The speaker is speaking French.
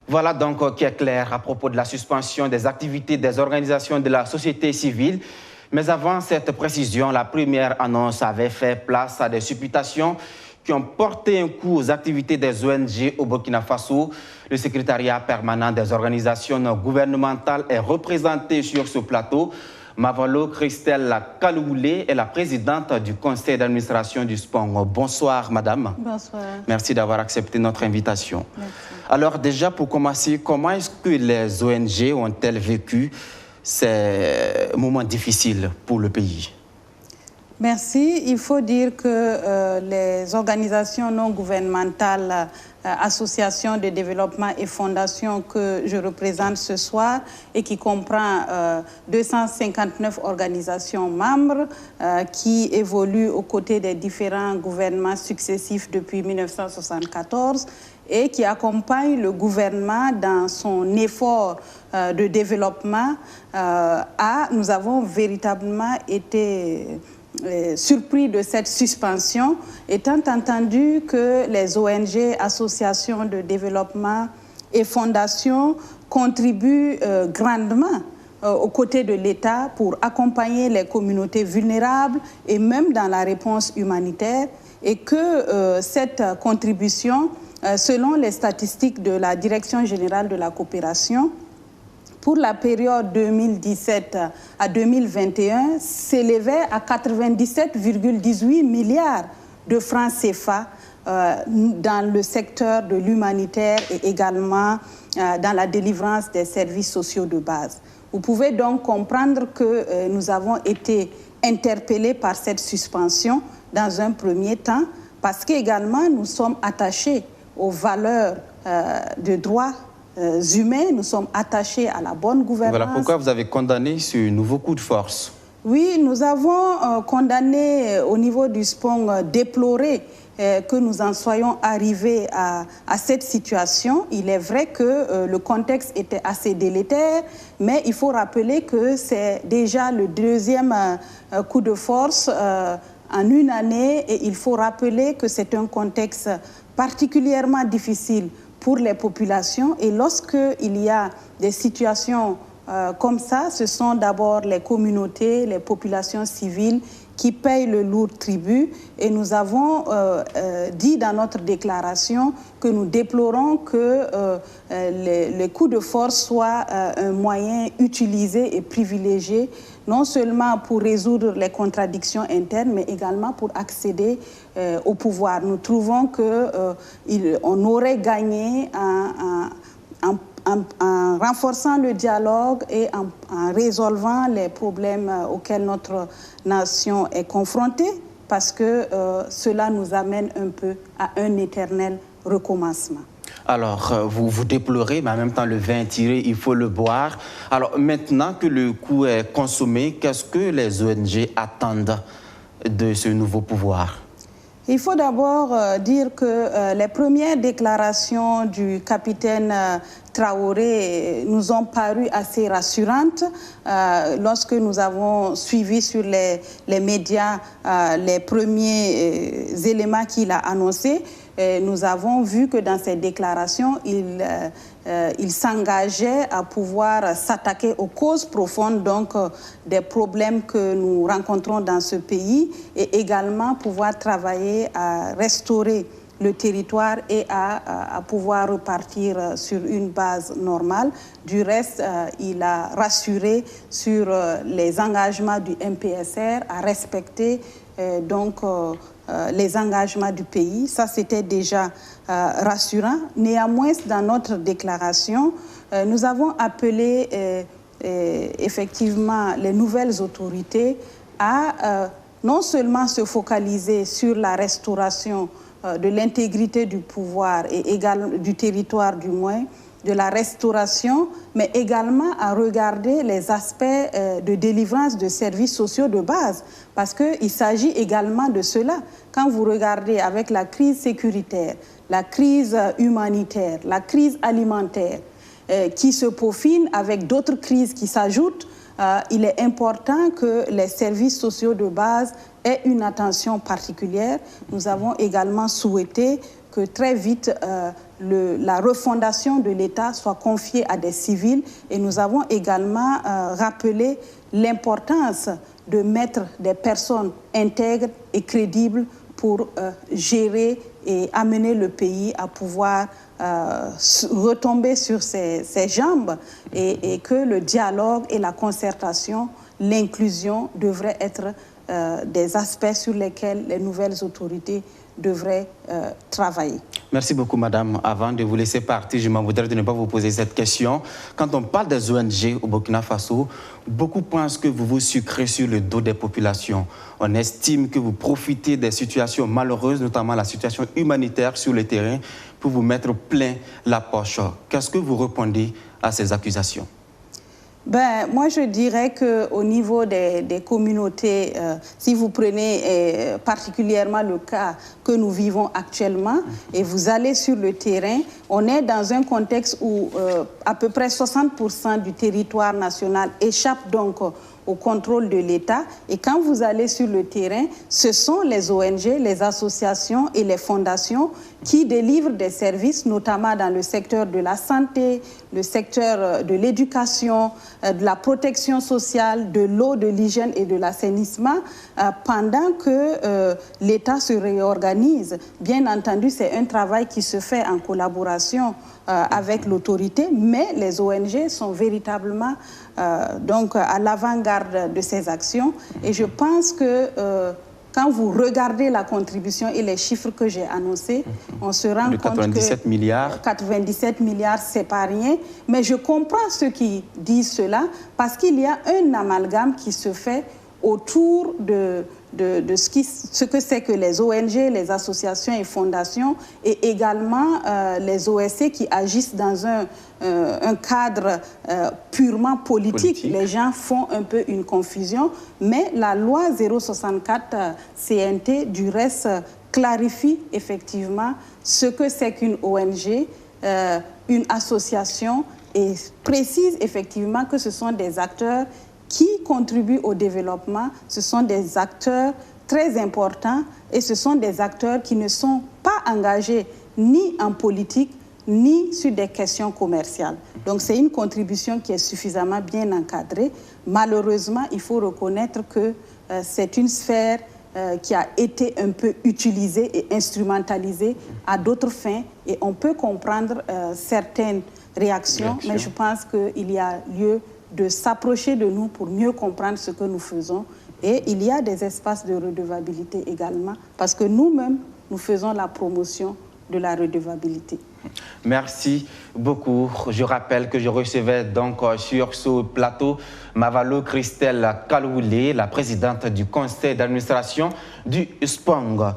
Voilà donc qui est clair à propos de la suspension des activités des organisations de la société civile. Mais avant cette précision, la première annonce avait fait place à des supputations qui ont porté un coup aux activités des ONG au Burkina Faso. Le secrétariat permanent des organisations non gouvernementales est représenté sur ce plateau. Mavalo Christelle Kaloulé est la présidente du conseil d'administration du SPONG. Bonsoir, madame. Bonsoir. Merci d'avoir accepté notre invitation. Merci. Alors déjà, pour commencer, comment est-ce que les ONG ont-elles vécu ces moments difficiles pour le pays? Merci. Il faut dire que les organisations non gouvernementales, associations de développement et fondations que je représente ce soir et qui comprend 259 organisations membres qui évoluent aux côtés des différents gouvernements successifs depuis 1974 et qui accompagnent le gouvernement dans son effort de développement. Nous avons véritablement été surpris de cette suspension, étant entendu que les ONG, associations de développement et fondations contribuent grandement aux côtés de l'État pour accompagner les communautés vulnérables et même dans la réponse humanitaire, et que cette contribution, selon les statistiques de la Direction générale de la coopération, pour la période 2017 à 2021, s'élevait à 97,18 milliards de francs CFA dans le secteur de l'humanitaire et également dans la délivrance des services sociaux de base. Vous pouvez donc comprendre que nous avons été interpellés par cette suspension dans un premier temps, parce qu'également nous sommes attachés aux valeurs de droits humains, nous sommes attachés à la bonne gouvernance. Voilà pourquoi vous avez condamné ce nouveau coup de force. Oui, nous avons condamné au niveau du SPONG, déploré que nous en soyons arrivés à cette situation. Il est vrai que le contexte était assez délétère, mais il faut rappeler que c'est déjà le deuxième coup de force en une année, et il faut rappeler que c'est un contexte particulièrement difficile pour les populations, et lorsqu'il y a des situations comme ça, ce sont d'abord les communautés, les populations civiles qui payent le lourd tribut, et nous avons dit dans notre déclaration que nous déplorons que les coups de force soient un moyen utilisé et privilégié, non seulement pour résoudre les contradictions internes, mais également pour accéder au pouvoir. Nous trouvons qu'on aurait gagné en renforçant le dialogue et en résolvant les problèmes auxquels notre nation est confrontée, parce que cela nous amène un peu à un éternel recommencement. Alors, vous déplorez, mais en même temps, le vin tiré, il faut le boire. Alors, maintenant que le coup est consommé, qu'est-ce que les ONG attendent de ce nouveau pouvoir? Il faut d'abord dire que les premières déclarations du capitaine Traoré nous ont paru assez rassurantes. Lorsque nous avons suivi sur les médias les premiers éléments qu'il a annoncés, nous avons vu que dans ces déclarations, il s'engageait à pouvoir s'attaquer aux causes profondes donc, des problèmes que nous rencontrons dans ce pays, et également pouvoir travailler à restaurer le territoire et à pouvoir repartir sur une base normale. Du reste, il a rassuré sur les engagements du MPSR à respecter les engagements du pays. Ça, c'était déjà rassurant. Néanmoins, dans notre déclaration, nous avons appelé effectivement les nouvelles autorités à non seulement se focaliser sur la restauration de l'intégrité du pouvoir et également du territoire du moins, de la restauration, mais également à regarder les aspects de délivrance de services sociaux de base, parce qu'il s'agit également de cela. Quand vous regardez avec la crise sécuritaire, la crise humanitaire, la crise alimentaire, qui se peaufinent avec d'autres crises qui s'ajoutent, il est important que les services sociaux de base aient une attention particulière. Nous avons également souhaité que très vite la refondation de l'État soit confiée à des civils. Et nous avons également rappelé l'importance de mettre des personnes intègres et crédibles pour gérer et amener le pays à pouvoir retomber sur ses jambes et que le dialogue et la concertation, l'inclusion devraient être des aspects sur lesquels les nouvelles autorités devraient travailler. Merci beaucoup, madame. Avant de vous laisser partir, je m'en voudrais de ne pas vous poser cette question. Quand on parle des ONG au Burkina Faso, beaucoup pensent que vous vous sucrez sur le dos des populations. On estime que vous profitez des situations malheureuses, notamment la situation humanitaire sur le terrain, pour vous mettre plein la poche. Qu'est-ce que vous répondez à ces accusations? Moi, je dirais qu'au niveau des communautés, si vous prenez particulièrement le cas que nous vivons actuellement, et vous allez sur le terrain, on est dans un contexte où à peu près 60% du territoire national échappe donc au contrôle de l'État. Et quand vous allez sur le terrain, ce sont les ONG, les associations et les fondations qui délivrent des services, notamment dans le secteur de la santé, le secteur de l'éducation, de la protection sociale, de l'eau, de l'hygiène et de l'assainissement, pendant que l'État se réorganise. Bien entendu, c'est un travail qui se fait en collaboration avec l'autorité, mais les ONG sont véritablement donc à l'avant-garde de ces actions. Et je pense que quand vous regardez la contribution et les chiffres que j'ai annoncés, on se rend compte 97 que milliards. 97 milliards, c'est pas rien. Mais je comprends ceux qui disent cela parce qu'il y a un amalgame qui se fait autour de ce que c'est que les ONG, les associations et fondations, et également les OSC qui agissent dans un cadre purement politique. Les gens font un peu une confusion, mais la loi 064 CNT, du reste, clarifie effectivement ce que c'est qu'une ONG, une association, et précise effectivement que ce sont des acteurs qui contribuent au développement. Ce sont des acteurs très importants et ce sont des acteurs qui ne sont pas engagés ni en politique ni sur des questions commerciales. Donc c'est une contribution qui est suffisamment bien encadrée. Malheureusement, il faut reconnaître que c'est une sphère qui a été un peu utilisée et instrumentalisée à d'autres fins et on peut comprendre certaines réactions, mais je pense qu'il y a lieu de s'approcher de nous pour mieux comprendre ce que nous faisons. Et il y a des espaces de redevabilité également, parce que nous-mêmes, nous faisons la promotion de la redevabilité. Merci beaucoup. Je rappelle que je recevais donc sur ce plateau Mavalo Christelle Kaloulé, la présidente du conseil d'administration du SPONG.